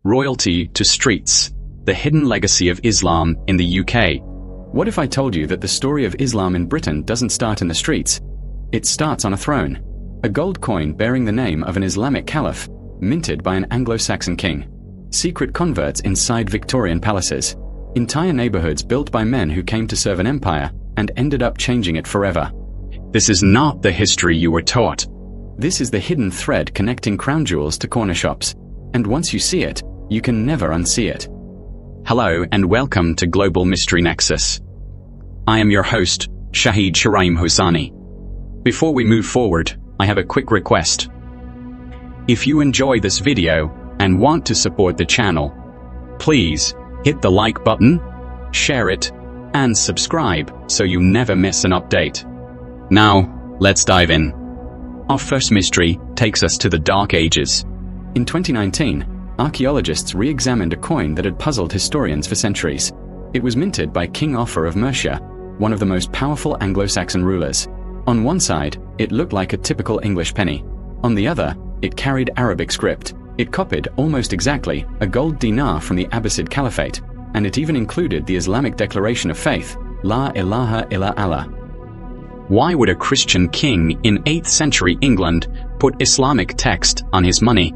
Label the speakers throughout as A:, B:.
A: Royalty to streets. The hidden legacy of Islam in the UK. What if I told you that the story of Islam in Britain doesn't start in the streets? It starts on a throne. A gold coin bearing the name of an Islamic caliph, minted by an Anglo-Saxon king. Secret converts inside Victorian palaces. Entire neighborhoods built by men who came to serve an empire and ended up changing it forever. This is not the history you were taught. This is the hidden thread connecting crown jewels to corner shops. And once you see it, you can never unsee it. Hello and welcome to Global Mystery Nexus. I am your host, Shahid Sharaim Hosani. Before we move forward, I have a quick request. If you enjoy this video and want to support the channel, please hit the like button, share it, and subscribe so you never miss an update. Now, let's dive in. Our first mystery takes us to the Dark Ages. In 2019, archaeologists re-examined a coin that had puzzled historians for centuries. It was minted by King Offa of Mercia, one of the most powerful Anglo-Saxon rulers. On one side, it looked like a typical English penny. On the other, it carried Arabic script. It copied almost exactly a gold dinar from the Abbasid Caliphate, and it even included the Islamic declaration of faith, La ilaha illa Allah. Why would a Christian king in 8th century England put Islamic text on his money?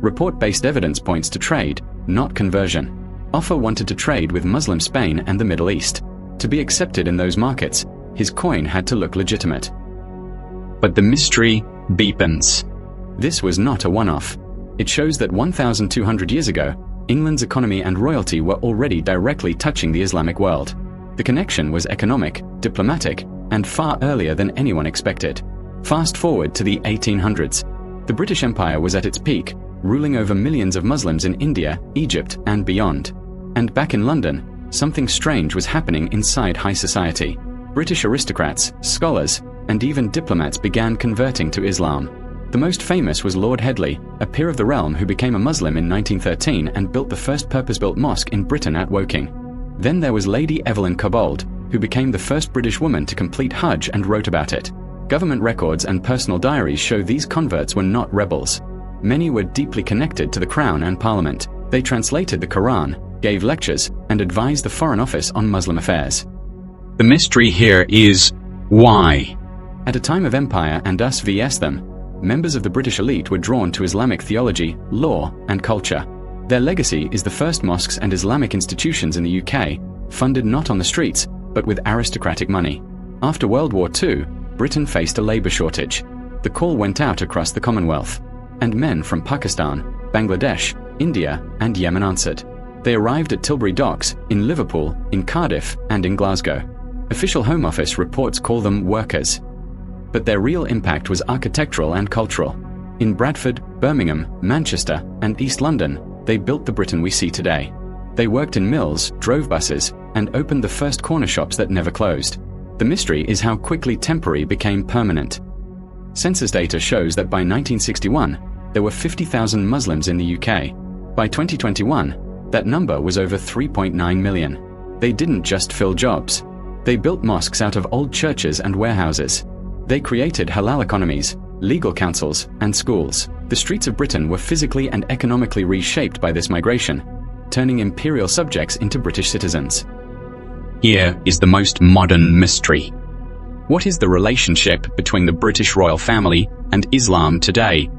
A: Report-based evidence points to trade, not conversion. Offa wanted to trade with Muslim Spain and the Middle East. To be accepted in those markets, his coin had to look legitimate. But the mystery deepens. This was not a one-off. It shows that 1,200 years ago, England's economy and royalty were already directly touching the Islamic world. The connection was economic, diplomatic, and far earlier than anyone expected. Fast forward to the 1800s. The British Empire was at its peak, ruling over millions of Muslims in India, Egypt, and beyond. And back in London, something strange was happening inside high society. British aristocrats, scholars, and even diplomats began converting to Islam. The most famous was Lord Headley, a peer of the realm who became a Muslim in 1913 and built the first purpose-built mosque in Britain at Woking. Then there was Lady Evelyn Cobbold, who became the first British woman to complete Hajj and wrote about it. Government records and personal diaries show these converts were not rebels. Many were deeply connected to the Crown and Parliament. They translated the Quran, gave lectures, and advised the Foreign Office on Muslim affairs. The mystery here is, why? At a time of empire and us vs them, members of the British elite were drawn to Islamic theology, law, and culture. Their legacy is the first mosques and Islamic institutions in the UK, funded not on the streets, but with aristocratic money. After World War II, Britain faced a labour shortage. The call went out across the Commonwealth, and men from Pakistan, Bangladesh, India, and Yemen answered. They arrived at Tilbury Docks, in Liverpool, in Cardiff, and in Glasgow. Official Home Office reports call them workers. But their real impact was architectural and cultural. In Bradford, Birmingham, Manchester, and East London, they built the Britain we see today. They worked in mills, drove buses, and opened the first corner shops that never closed. The mystery is how quickly temporary became permanent. Census data shows that by 1961, there were 50,000 Muslims in the UK. By 2021, that number was over 3.9 million. They didn't just fill jobs. They built mosques out of old churches and warehouses. They created halal economies, legal councils, and schools. The streets of Britain were physically and economically reshaped by this migration, turning imperial subjects into British citizens. Here is the most modern mystery. What is the relationship between the British royal family and Islam today?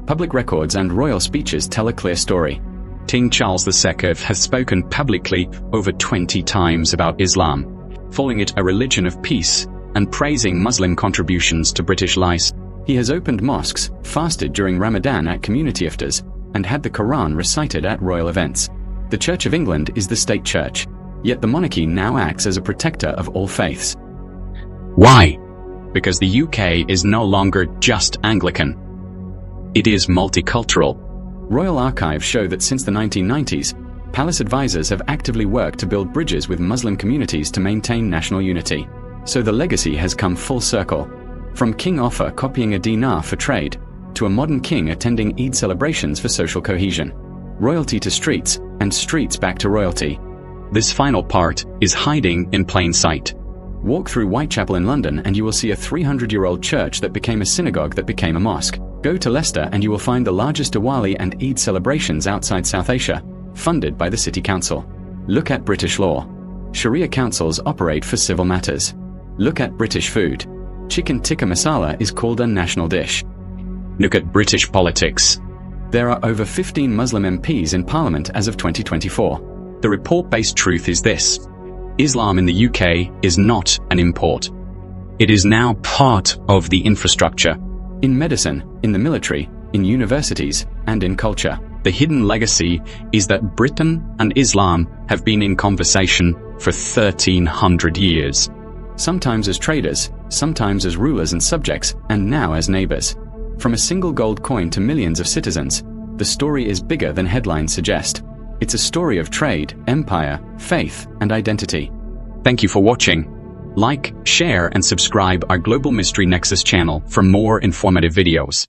A: Public records and royal speeches tell a clear story. King Charles II has spoken publicly over 20 times about Islam, calling it a religion of peace and praising Muslim contributions to British life. He has opened mosques, fasted during Ramadan at community iftars, and had the Quran recited at royal events. The Church of England is the state church, yet the monarchy now acts as a protector of all faiths. Why? Because the UK is no longer just Anglican. It is multicultural. Royal archives show that since the 1990s, palace advisors have actively worked to build bridges with Muslim communities to maintain national unity. So the legacy has come full circle. From King Offa copying a dinar for trade, to a modern king attending Eid celebrations for social cohesion. Royalty to streets, and streets back to royalty. This final part is hiding in plain sight. Walk through Whitechapel in London and you will see a 300-year-old church that became a synagogue that became a mosque. Go to Leicester and you will find the largest Diwali and Eid celebrations outside South Asia. funded by the City Council. Look at British law. Sharia councils operate for civil matters. Look at British food. Chicken tikka masala is called a national dish. Look at British politics. There are over 15 Muslim MPs in Parliament as of 2024.
B: The report-based truth is this: Islam in the UK is not an import. It is now part of the infrastructure.
A: In medicine, in the military, in universities, and in culture.
B: The hidden legacy is that Britain and Islam have been in conversation for 1300 years.
A: Sometimes as traders, sometimes as rulers and subjects, and now as neighbors. From a single gold coin to millions of citizens, the story is bigger than headlines suggest. It's a story of trade, empire, faith, and identity.
B: Thank you for watching. Like, share, and subscribe our Global Mystery Nexus channel for more informative videos.